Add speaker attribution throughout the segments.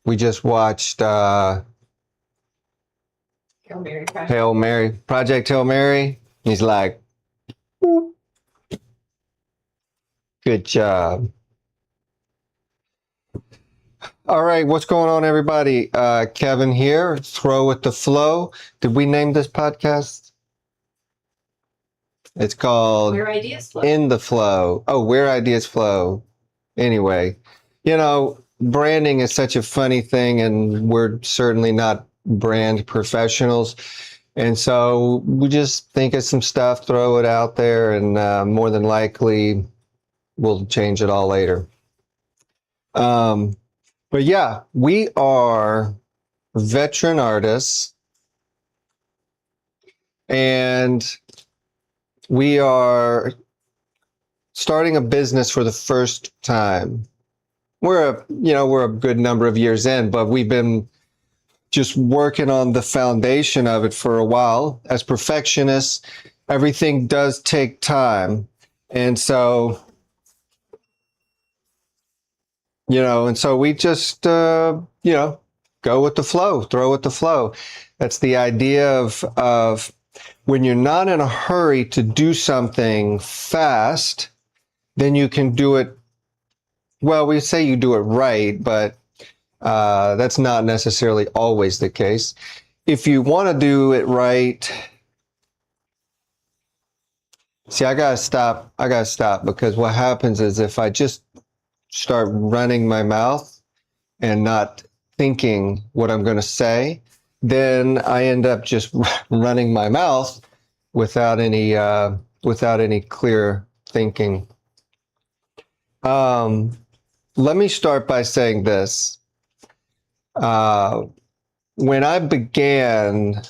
Speaker 1: We just watched Hail Mary, Project Hail Mary. He's like, good job. All right, what's going on, everybody? Kevin here, Throw with the Flow. Did we name this podcast? It's called
Speaker 2: Where Ideas Flow.
Speaker 1: In the Flow. Oh, Where Ideas Flow. Anyway, branding is such a funny thing, and we're certainly not brand professionals. And so we just think of some stuff, throw it out there, and more than likely we'll change it all later. But yeah, we are veteran artists, and we are starting a business for the first time. We're a good number of years in, but we've been just working on the foundation of it for a while. As perfectionists, everything does take time. And so, we just, go with the flow, throw with the flow. That's the idea of when you're not in a hurry to do something fast, then you can do it. Well, we say you do it right, but that's not necessarily always the case. If you want to do it right, see, I gotta stop because what happens is if I just start running my mouth and not thinking what I'm going to say, then I end up just running my mouth without any clear thinking. Let me start by saying this. When I began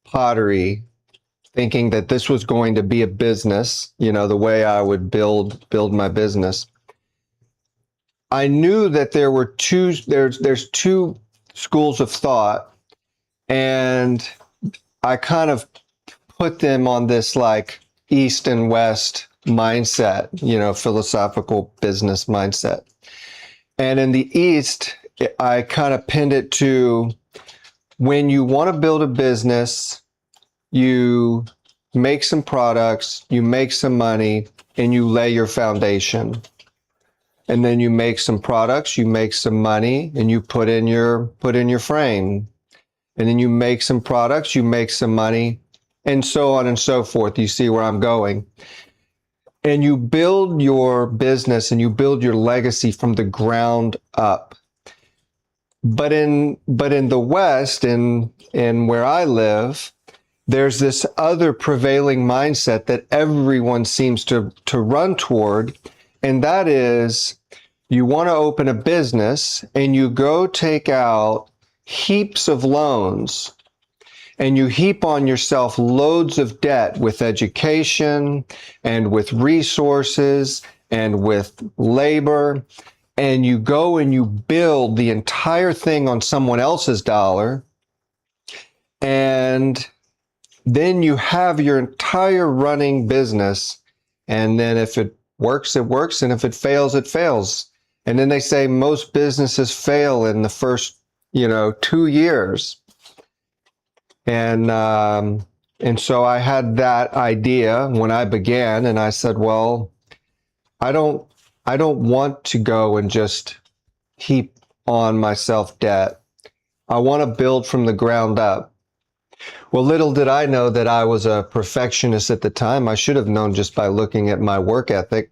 Speaker 1: pottery, thinking that this was going to be a business, the way I would build my business, I knew that there were there's two schools of thought, and I kind of put them on this like East and West mindset, philosophical business mindset. And in the East, I kind of pinned it to when you want to build a business, you make some products, you make some money, and you lay your foundation. And then you make some products, you make some money, and you put in your frame. And then you make some products, you make some money, and so on and so forth. You see where I'm going. And you build your business and you build your legacy from the ground up. But in the West, in where I live, there's this other prevailing mindset that everyone seems to run toward, and that is you want to open a business and you go take out heaps of loans and you heap on yourself loads of debt with education and with resources and with labor, and you go and you build the entire thing on someone else's dollar, and then you have your entire running business, and then if it works, it works, and if it fails, it fails. And then they say most businesses fail in the first 2 years. And so I had that idea when I began, and I said, well, I don't want to go and just heap on myself debt. I want to build from the ground up. Well, little did I know that I was a perfectionist at the time. I should have known just by looking at my work ethic.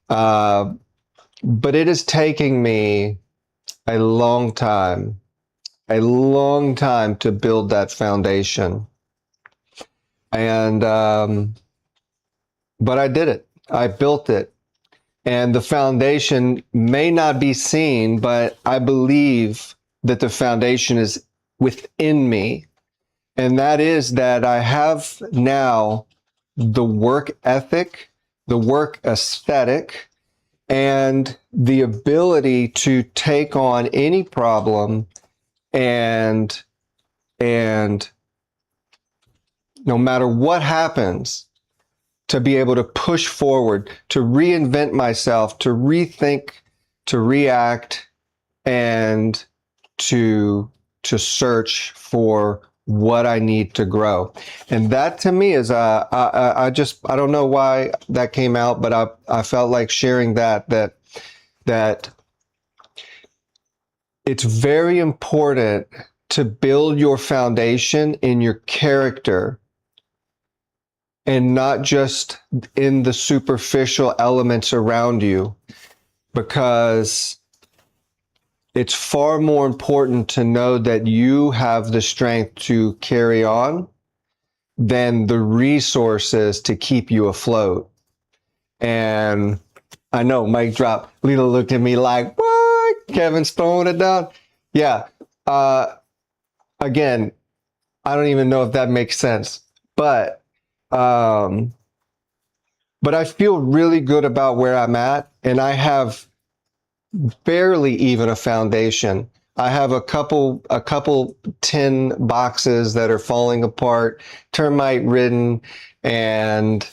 Speaker 1: But it is taking me a long time to build that foundation. And, but I did it. I built it. And the foundation may not be seen, but I believe that the foundation is within me. And that is that I have now the work ethic, the work aesthetic, and the ability to take on any problem and no matter what happens, to be able to push forward, to reinvent myself, to rethink, to react, and to search for what I need to grow. And that to me is I don't know why that came out, but I felt like sharing that it's very important to build your foundation in your character and not just in the superficial elements around you, because it's far more important to know that you have the strength to carry on than the resources to keep you afloat. And I know, mic drop. Lila looked at me like, what? Kevin's throwing it down. Yeah. Again, I don't even know if that makes sense, but I feel really good about where I'm at, and I have barely even a foundation. I have a couple tin boxes that are falling apart, termite ridden and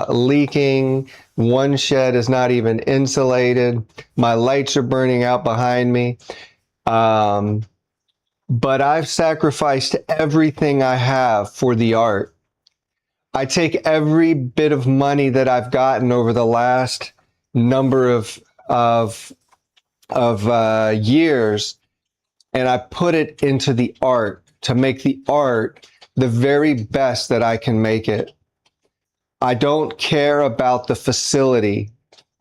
Speaker 1: leaking. One shed is not even insulated. My lights are burning out behind me. But I've sacrificed everything I have for the art. I take every bit of money that I've gotten over the last number of years, and I put it into the art to make the art the very best that I can make it. I don't care about the facility.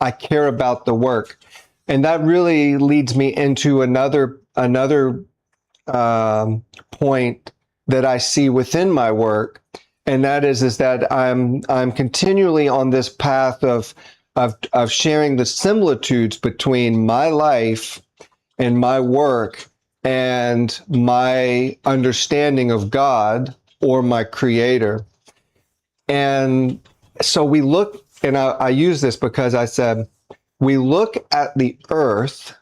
Speaker 1: I care about the work. And that really leads me into another point that I see within my work, and that is that I'm continually on this path of sharing the similitudes between my life and my work and my understanding of God or my creator. And so we look, and I use this because I said, we look at the earth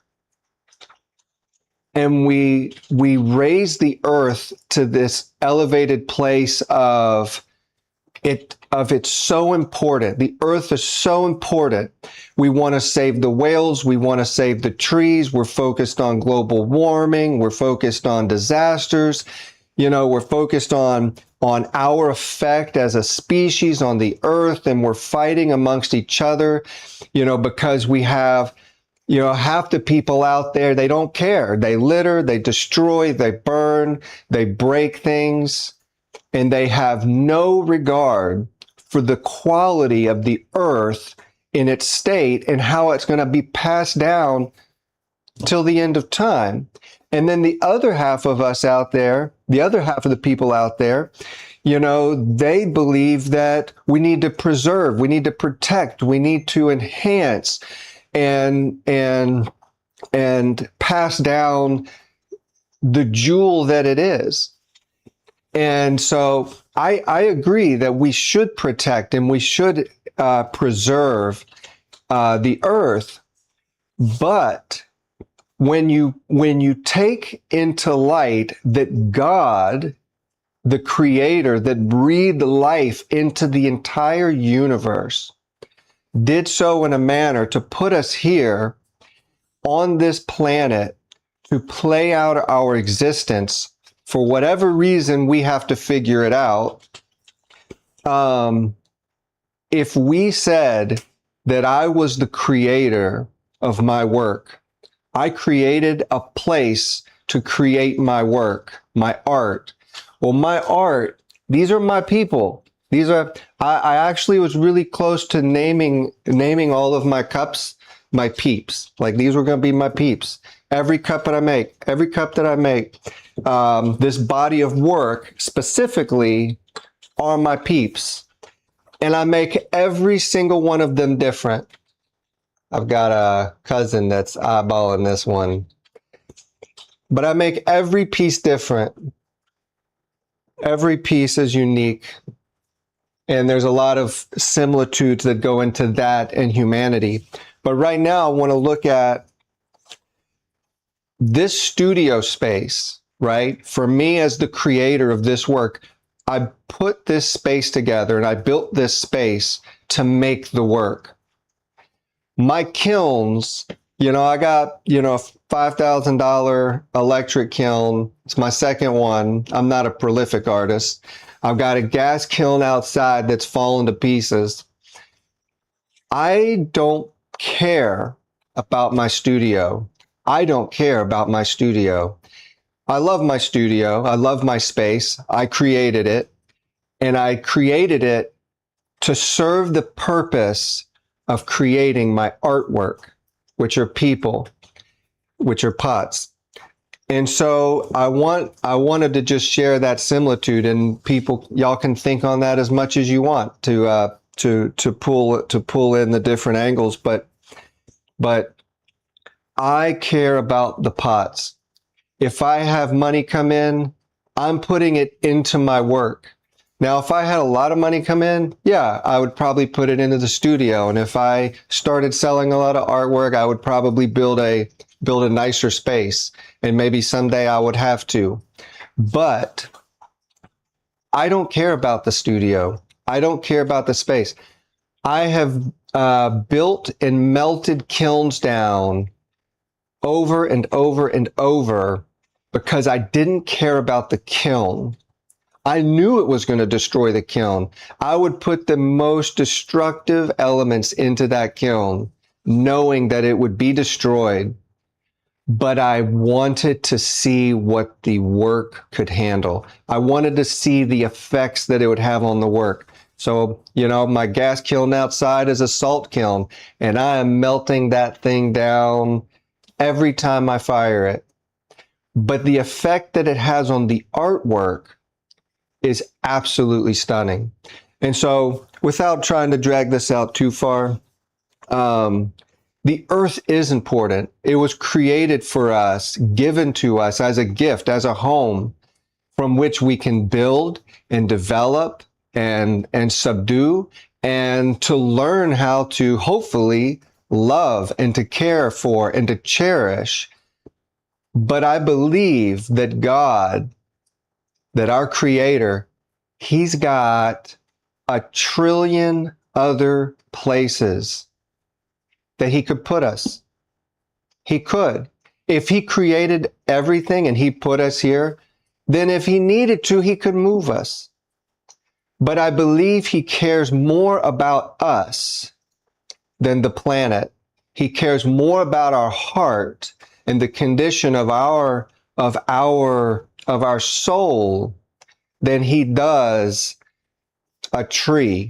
Speaker 1: and we raise the earth to this elevated place of it's so important. The earth is so important. We want to save the whales. We want to save the trees. We're focused on global warming. We're focused on disasters. We're focused on our effect as a species on the earth, and we're fighting amongst each other, because we have, half the people out there, they don't care. They litter, they destroy, they burn, they break things, and they have no regard for the quality of the earth in its state and how it's going to be passed down till the end of time. And then the other half of us out there, the other half of the people out there, they believe that we need to preserve, we need to protect, we need to enhance and pass down the jewel that it is. And so I agree that we should protect and we should preserve the earth. But when you take into light that God, the creator that breathed life into the entire universe, did so in a manner to put us here on this planet to play out our existence for whatever reason, we have to figure it out. If we said that I was the creator of my work, I created a place to create my work, my art. Well, my art, these are my people. These are, I actually was really close to naming all of my cups, my peeps. Like these were going to be my peeps. Every cup that I make, this body of work specifically are my peeps. And I make every single one of them different. I've got a cousin that's eyeballing this one. But I make every piece different. Every piece is unique. And there's a lot of similitudes that go into that and humanity. But right now, I want to look at this studio space, right? For me as the creator of this work, I put this space together and I built this space to make the work. My kilns, I got, a $5,000 electric kiln. It's my second one. I'm not a prolific artist. I've got a gas kiln outside that's fallen to pieces. I don't care about my studio. I don't care about my studio. I love my studio. I love my space. I created it, and I created it to serve the purpose of creating my artwork, which are people, which are pots. And so I wanted to just share that similitude, and people, y'all can think on that as much as you want to pull in the different angles, but I care about the pots. If I have money come in, I'm putting it into my work. Now, if I had a lot of money come in, yeah, I would probably put it into the studio. And if I started selling a lot of artwork, I would probably build a nicer space. And maybe someday I would have to. But I don't care about the studio. I don't care about the space. I have built and melted kilns down over and over and over because I didn't care about the kiln. I knew it was going to destroy the kiln. I would put the most destructive elements into that kiln, knowing that it would be destroyed. But I wanted to see what the work could handle. I wanted to see the effects that it would have on the work. So, my gas kiln outside is a salt kiln, and I am melting that thing down every time I fire it. But the effect that it has on the artwork is absolutely stunning. And so, without trying to drag this out too far, the earth is important. It was created for us, given to us as a gift, as a home from which we can build and develop and subdue, and to learn how to hopefully love and to care for and to cherish. But I believe that God, that our Creator, He's got a trillion other places that He could put us. He could. If He created everything and He put us here, then if He needed to, He could move us. But I believe He cares more about us than the planet. He cares more about our heart and the condition of our soul than He does a tree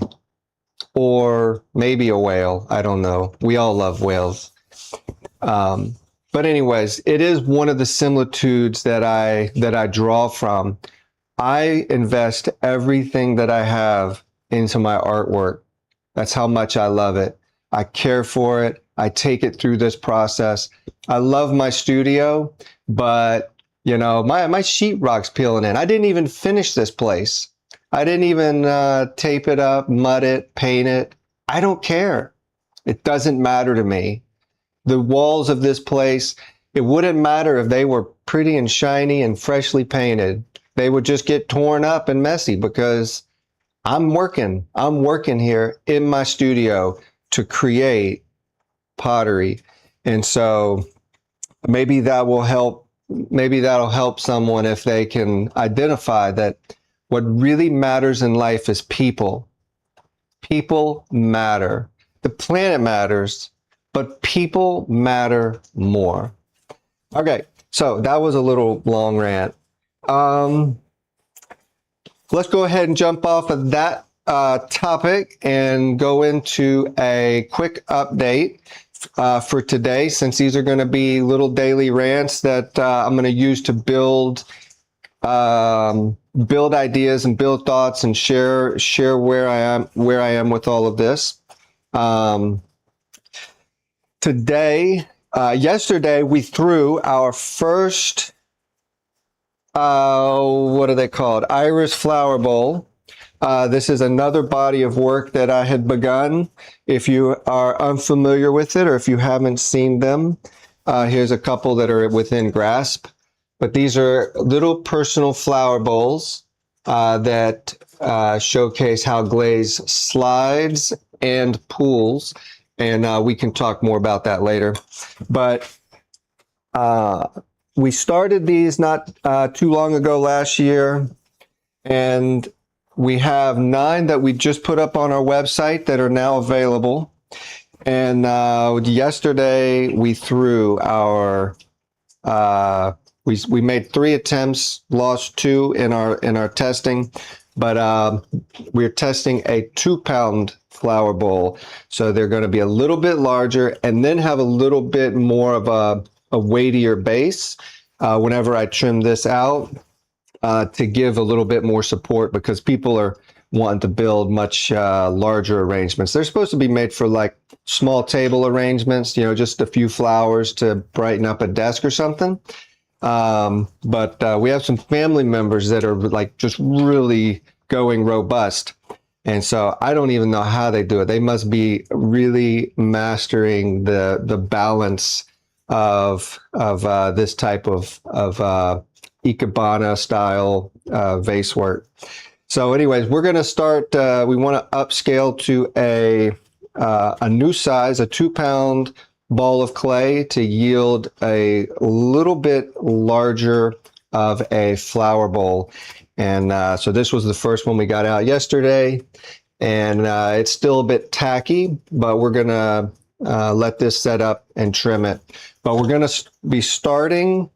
Speaker 1: or maybe a whale. I don't know. We all love whales. But anyways, it is one of the similitudes that I draw from. I invest everything that I have into my artwork. That's how much I love it. I care for it. I take it through this process. I love my studio, but my sheetrock's peeling in. I didn't even finish this place. I didn't even tape it up, mud it, paint it. I don't care. It doesn't matter to me. The walls of this place, it wouldn't matter if they were pretty and shiny and freshly painted. They would just get torn up and messy because I'm working here in my studio to create pottery. And so maybe that will help. Maybe that'll help someone if they can identify that what really matters in life is people. People matter. The planet matters, but people matter more. Okay, so that was a little long rant. Let's go ahead and jump off of that topic and go into a quick update for today, since these are going to be little daily rants that I'm going to use to build ideas and build thoughts and share where I am with all of this. Yesterday we threw our first what are they called? Iris flower bowl. This is another body of work that I had begun. If you are unfamiliar with it or if you haven't seen them, here's a couple that are within grasp. But these are little personal flower bowls that showcase how glaze slides and pools. And we can talk more about that later. But we started these not too long ago last year. And we have 9 that we just put up on our website that are now available. And yesterday we threw our we made 3 attempts, lost 2 in our testing, but we're testing a 2-pound flower bowl, so they're going to be a little bit larger and then have a little bit more of a weightier base whenever I trim this out. To give a little bit more support, because people are wanting to build much larger arrangements. They're supposed to be made for like small table arrangements, just a few flowers to brighten up a desk or something. But we have some family members that are like just really going robust. And so I don't even know how they do it. They must be really mastering the balance of this type of Ikebana style vase work. So anyways, we're going to start, we want to upscale to a new size, a 2-pound ball of clay to yield a little bit larger of a flower bowl. And so this was the first one we got out yesterday, and it's still a bit tacky, but we're going to let this set up and trim it. But we're going to be starting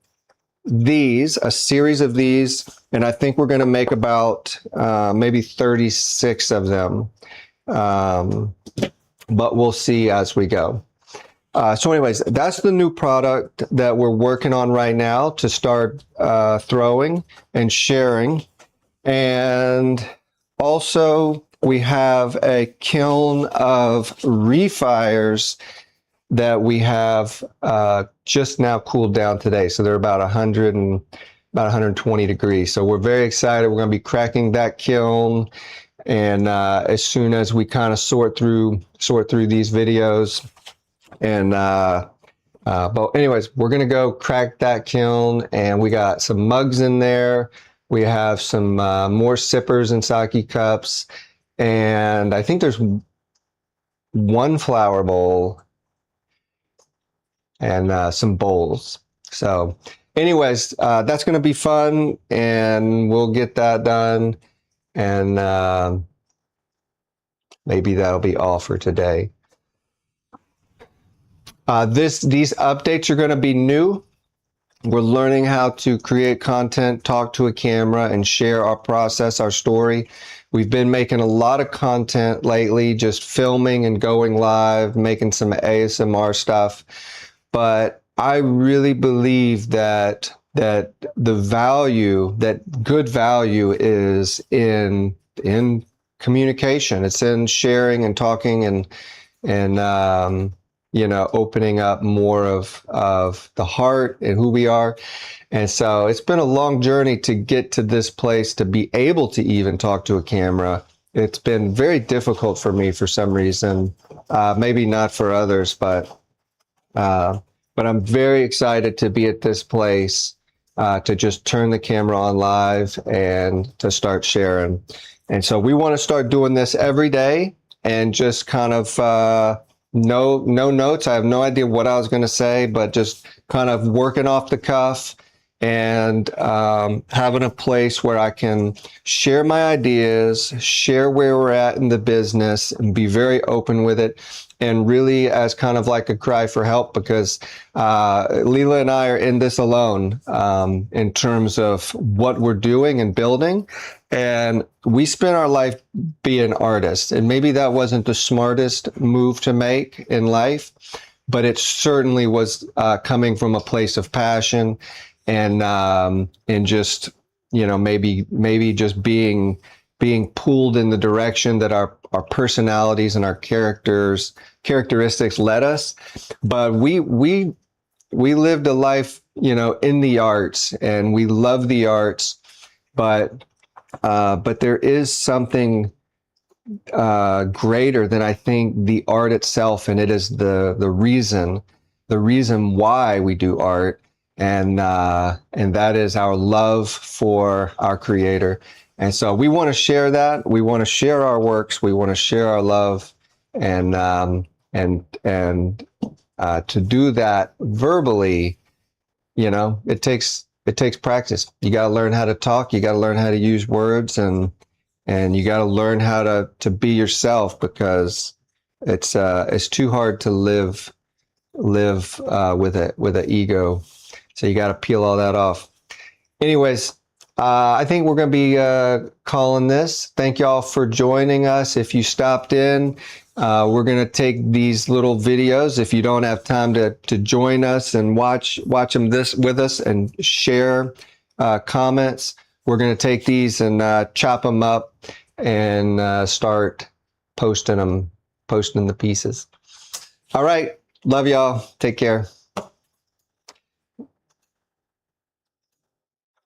Speaker 1: a series of these, and I think we're going to make about maybe 36 of them, but we'll see as we go. So anyways, that's the new product that we're working on right now to start throwing and sharing. And also we have a kiln of refires that we have just now cooled down today. So they're about 120 degrees. So we're very excited. We're going to be cracking that kiln. And as soon as we kind of sort through these videos. And but anyways, we're going to go crack that kiln, and we got some mugs in there. We have some more sippers and sake cups. And I think there's 1 flower bowl and some bowls. So anyways, that's going to be fun, and we'll get that done. And maybe that'll be all for today. These updates are going to be new. We're learning how to create content, talk to a camera, and share our process, our story. We've been making a lot of content lately, just filming and going live, making some ASMR stuff. But I really believe that the value, that good value, is in communication. It's in sharing and talking and opening up more of the heart and who we are. And so it's been a long journey to get to this place, to be able to even talk to a camera. It's been very difficult for me for some reason, maybe not for others, but I'm very excited to be at this place, to just turn the camera on live and to start sharing. And so we want to start doing this every day, and just kind of no notes. I have no idea what I was going to say, but just kind of working off the cuff, and having a place where I can share my ideas, share where we're at in the business, and be very open with it. And really as kind of like a cry for help, because Leela and I are in this alone in terms of what we're doing and building. And we spent our life being artists, and maybe that wasn't the smartest move to make in life, but it certainly was coming from a place of passion, and just, maybe just being pulled in the direction that our personalities and our characteristics led us. But we lived a life, in the arts, and we love the arts, but But there is something greater than I think the art itself, and it is the reason why we do art, and that is our love for our Creator. And so we want to share that. We want to share our works. We want to share our love, and to do that verbally, it takes practice. You got to learn how to talk. You got to learn how to use words, and you got to learn how to be yourself, because it's too hard to live with an ego. So you got to peel all that off. Anyways, I think we're going to be calling this. Thank y'all for joining us. If you stopped in, we're going to take these little videos. If you don't have time to join us and watch them with us and share comments, we're going to take these and chop them up and start posting the pieces. All right. Love y'all. Take care.